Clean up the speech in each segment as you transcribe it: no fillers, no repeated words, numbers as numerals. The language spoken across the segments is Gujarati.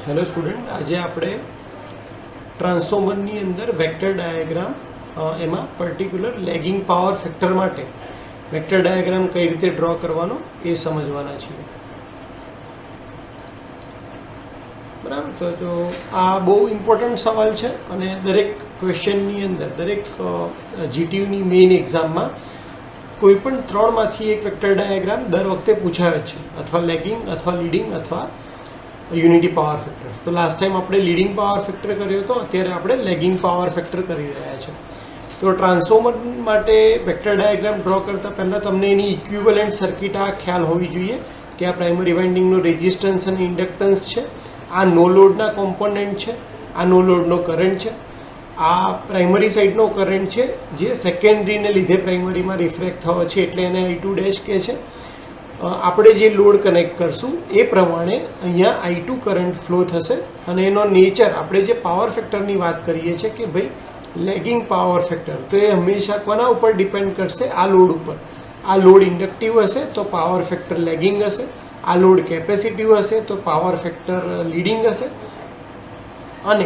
हेलो स्टूडेंट, आज આપણે ટ્રાન્સફોર્મરની અંદર વેક્ટર ડાયાગ્રામ એમાં પર્ટિક્યુલર લેગિંગ પાવર ફેક્ટર માટે વેક્ટર ડાયાગ્રામ કઈ રીતે ડ્રો કરવાનો એ સમજવાના છીએ. બરાબર, તો જો આ બહુ ઇમ્પોર્ટન્ટ સવાલ છે અને દરેક ક્વેશ્ચનની અંદર દરેક જીટીયુની મેઇન એક્ઝામમાં કોઈ પણ ત્રણમાંથી એક વેક્ટર ડાયાગ્રામ દર વખતે પૂછાય છે, અથવા લેગિંગ અથવા લીડિંગ અથવા યુનિટી પાવર ફેક્ટર. તો લાસ્ટ ટાઈમ આપણે લીડિંગ પાવર ફેક્ટર કર્યો હતો, અત્યારે આપણે લેગિંગ પાવર ફેક્ટર કરી રહ્યા છે. તો ટ્રાન્સફોર્મર માટે વેક્ટર ડાયાગ્રામ ડ્રો કરતાં પહેલાં તમને એની ઇક્વિવેલન્ટ સર્કિટ આ ખ્યાલ હોવી જોઈએ કે આ પ્રાઇમરી વાઇન્ડિંગનો રેઝિસ્ટન્સ અને ઇન્ડક્ટન્સ છે, આ નો લોડના કોમ્પોનન્ટ છે, આ નો લોડનો કરંટ છે, આ પ્રાઇમરી સાઇડનો કરંટ છે જે સેકન્ડરીને લીધે પ્રાઇમરીમાં રિફ્લેક્ટ થયો છે એટલે એને I2' કહે છે. આપણે જે લોડ કનેક્ટ કરશું એ પ્રમાણે અહીંયા I2 કરંટ ફ્લો થશે અને એનો નેચર આપણે જે પાવર ફેક્ટરની વાત કરીએ છીએ કે ભાઈ લેગિંગ પાવર ફેક્ટર, તો એ હંમેશા કોના ઉપર ડિપેન્ડ કરશે? આ લોડ ઉપર. આ લોડ ઇન્ડક્ટિવ હશે તો પાવર ફેક્ટર લેગિંગ હશે, આ લોડ કેપેસિટિવ હશે તો પાવર ફેક્ટર લીડિંગ હશે, અને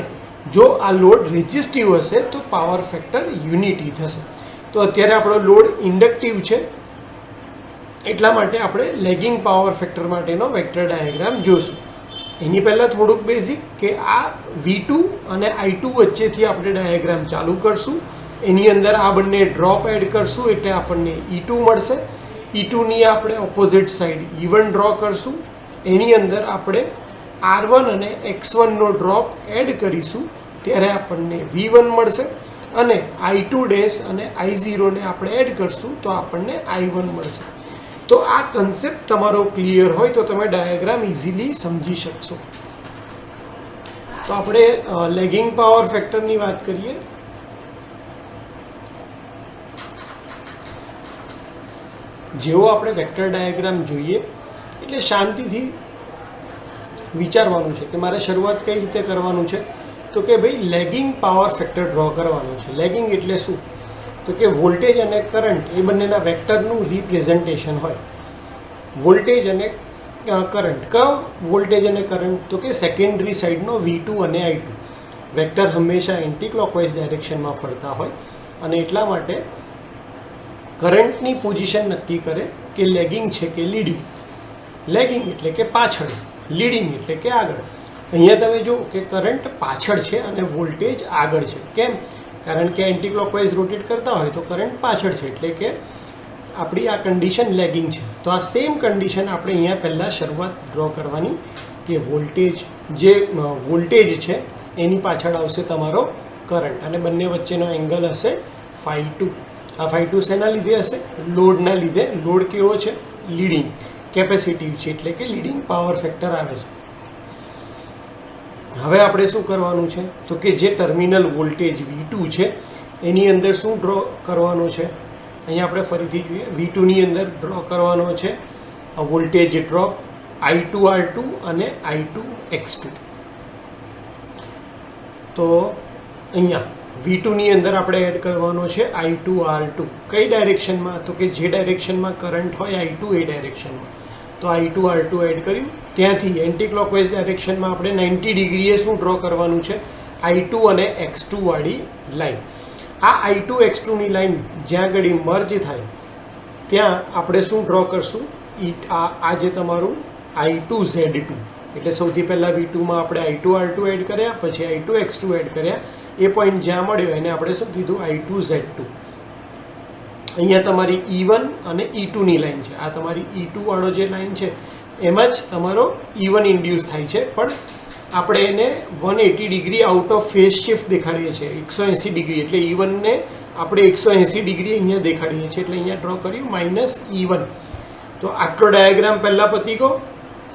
જો આ લોડ રેઝિસ્ટિવ હશે તો પાવર ફેક્ટર યુનિટી થશે. તો અત્યારે આપણો લોડ ઇન્ડક્ટિવ છે એટલા માટે આપણે લેગિંગ પાવર ફેક્ટર માટેનો વેક્ટર ડાયાગ્રામ જોશું. એની પહેલાં થોડુંક બેઝિક કે આ V2 અને I2 વચ્ચેથી આપણે ડાયાગ્રામ ચાલુ કરશું. એની અંદર આ બંને ડ્રોપ એડ કરશું એટલે આપણને E2 મળશે. E2ની આપણે ઓપોઝિટ સાઈડ E1 ડ્રો કરશું. એની અંદર આપણે R1 અને X1નો ડ્રોપ એડ કરીશું ત્યારે આપણને V1 મળશે, અને I2' અને I0ને આપણે એડ કરશું તો આપણને I1 મળશે. તો આ કન્સેપ્ટ તમારો ક્લિયર હોય તો તમે ડાયાગ્રામ ઇઝીલી સમજી શકશો. તો આપણે લેગિંગ પાવર ફેક્ટરની વાત કરીએ. જેવો આપણે વેક્ટર ડાયાગ્રામ જોઈએ એટલે શાંતિથી વિચારવાનું છે કે મારે શરૂઆત કઈ રીતે કરવાનું છે. તો કે ભાઈ લેગિંગ પાવર ફેક્ટર ડ્રો કરવાનું છે. લેગિંગ એટલે શું? તો કે વોલ્ટેજ અને કરંટ એ બંનેના વેક્ટરનું રિપ્રેઝન્ટેશન હોય. વોલ્ટેજ અને કરંટ. કયો વોલ્ટેજ અને કરંટ? તો કે સેકન્ડરી સાઈડનો V2 અને I2. વેક્ટર હંમેશા એન્ટી ક્લોકવાઇઝ ડાયરેક્શનમાં ફરતા હોય અને એટલા માટે કરંટની પોઝિશન નક્કી કરે કે લેગિંગ છે કે લીડિંગ. લેગિંગ એટલે કે પાછળ, લીડિંગ એટલે કે આગળ. અહીંયા તમે જુઓ કે કરંટ પાછળ છે અને વોલ્ટેજ આગળ છે. કેમ? કારણ કે એન્ટી ક્લોકવાઇઝ રોટેટ કરતા હોય તો કરંટ પાછળ છે એટલે કે આપણી આ કન્ડિશન લેગિંગ છે. તો આ સેમ કન્ડિશન આપણે અહીંયા પહેલાં શરૂઆત ડ્રો કરવાની કે વોલ્ટેજ છે એની પાછળ આવશે તમારો કરંટ અને બંને વચ્ચેનો એંગલ હશે ∅2. આ ∅2 શેના લીધે હશે? લોડના લીધે. લોડ કેવો છે? લીડિંગ. કેપેસિટિવ છે એટલે કે લીડિંગ પાવર ફેક્ટર આવે છે. હવે આપણે શું કરવાનું છે? તો કે જે ટર્મિનલ વોલ્ટેજ V2 છે એની અંદર શું ડ્રો કરવાનો છે? અહીંયા આપણે ફરીથી જોઈએ. V2ની અંદર ડ્રો કરવાનો છે વોલ્ટેજ ડ્રોપ I2R2 અને I2X2. તો અહીંયા V2ની અંદર આપણે એડ કરવાનો છે I2R2. કઈ ડાયરેક્શનમાં? તો કે જે ડાયરેક્શનમાં કરંટ હોય I2 એ ડાયરેક્શનમાં. તો I2R2 એડ કર્યું. ત્યાંથી એન્ટી ક્લોકવાઇઝ ડાયરેક્શનમાં આપણે 90 ડિગ્રીએ શું ડ્રો કરવાનું છે? I2 અને X2 વાળી લાઈન. આ I2 X2ની લાઈન જ્યાં આગળ મર્જ થાય ત્યાં આપણે શું ડ્રો કરશું? આ જે તમારું I2Z2. એટલે સૌથી પહેલાં V2માં આપણે I2R2 એડ કર્યા, પછી I2 X2 એડ કર્યા. એ પોઈન્ટ જ્યાં મળ્યો એને આપણે શું કીધું? I2Z2. અહીંયા તમારી E1 અને E2ની લાઈન છે. આ તમારી E2 વાળો જે લાઈન છે એમાં જ તમારો E1 ઇન્ડ્યુસ થાય છે, પણ આપણે એને 180 degree out of phase shift દેખાડીએ છીએ. 180 ડિગ્રી એટલે E1ને આપણે 180 ડિગ્રી અહીંયા દેખાડીએ છીએ એટલે અહીંયા ડ્રો કર્યું -E1. તો આટલો ડાયાગ્રામ પહેલાં પતી ગયો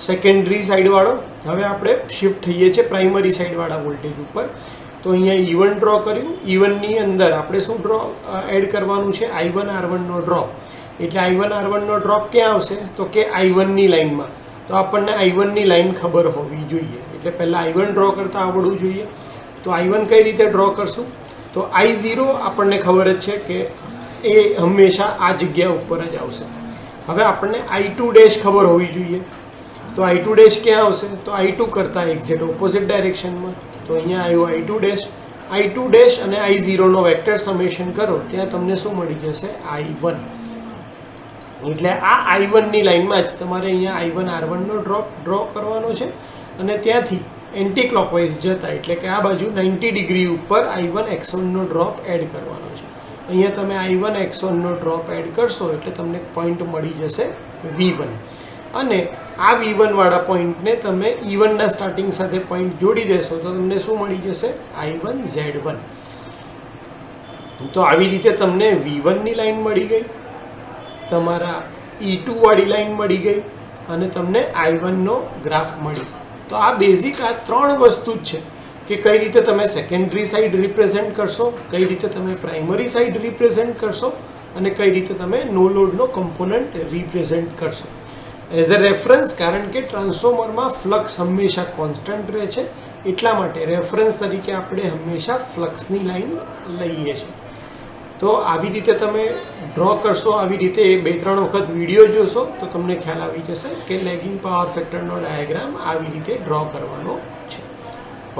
સેકન્ડરી સાઈડવાળો. હવે આપણે શિફ્ટ થઈએ છીએ પ્રાઇમરી સાઈડવાળા વોલ્ટેજ ઉપર. તો અહીંયા E1 ડ્રો કર્યું. E1ની અંદર આપણે શું એડ કરવાનું છે? I1R1નો ડ્રોપ. એટલે I1R1નો ડ્રોપ ક્યાં આવશે? તો કે I1ની લાઈનમાં. તો આપણને I1ની લાઈન ખબર હોવી જોઈએ એટલે પહેલાં I1 ડ્રો કરતાં આવડવું જોઈએ. તો I1 કઈ રીતે ડ્રો કરશું? તો I0 આપણને ખબર જ છે કે એ હંમેશા આ જગ્યા ઉપર જ આવશે. હવે આપણને I2' ખબર હોવી જોઈએ. તો I2 ડેશ ક્યાં આવશે? તો I2 કરતાં એક્ઝેક્ટ ઓપોઝિટ ડાયરેક્શનમાં. તો અહીંયા આવ્યું I2 ડેશ. I2 ડેશ અને I0નો વેક્ટર સમેશન કરો ત્યાં તમને શું મળી જશે? I1. એટલે આ I1ની લાઇનમાં જ તમારે અહીંયા I1 R1નો ડ્રો કરવાનો છે અને ત્યાંથી એન્ટી ક્લોકવાઇઝ જતા એટલે કે આ બાજુ 90 ડિગ્રી ઉપર I1 X1નો ડ્રોપ એડ કરવાનો છે. અહીંયા તમે I1 X1નો ડ્રોપ એડ કરશો એટલે તમને પોઈન્ટ મળી જશે V1 અને આ V1 વાળા પોઈન્ટને તમે E1ના સ્ટાર્ટિંગ સાથે પોઈન્ટ જોડી દેશો તો તમને શું મળી જશે? I1 Z1. તો આવી રીતે તમને V1ની લાઈન મળી ગઈ, તમારા E2 વાળી લાઈન મળી ગઈ અને તમને I1નો ગ્રાફ મળી. તો આ બેઝિક આ ત્રણ વસ્તુ જ છે કે કઈ રીતે તમે સેકન્ડરી સાઈડ રિપ્રેઝેન્ટ કરશો, કઈ રીતે તમે પ્રાઇમરી સાઈડ રિપ્રેઝેન્ટ કરશો અને કઈ રીતે તમે નો લોડનો કમ્પોનન્ટ રિપ્રેઝેન્ટ કરશો. એઝ અ રેફરન્સ, કારણ કે ટ્રાન્સફોર્મરમાં ફ્લક્સ હંમેશા કોન્સ્ટન્ટ રહે છે એટલા માટે રેફરન્સ તરીકે આપણે હંમેશા ફ્લક્સની લાઈન લઈએ છીએ. તો આવી રીતે તમે ડ્રો કરશો, આવી રીતે 2-3 વખત વિડીયો જોશો તો તમને ખ્યાલ આવી જશે કે લેગિંગ પાવર ફેક્ટરનો ડાયાગ્રામ આવી રીતે ડ્રો કરવાનો છે.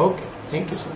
Okay, thank you so much.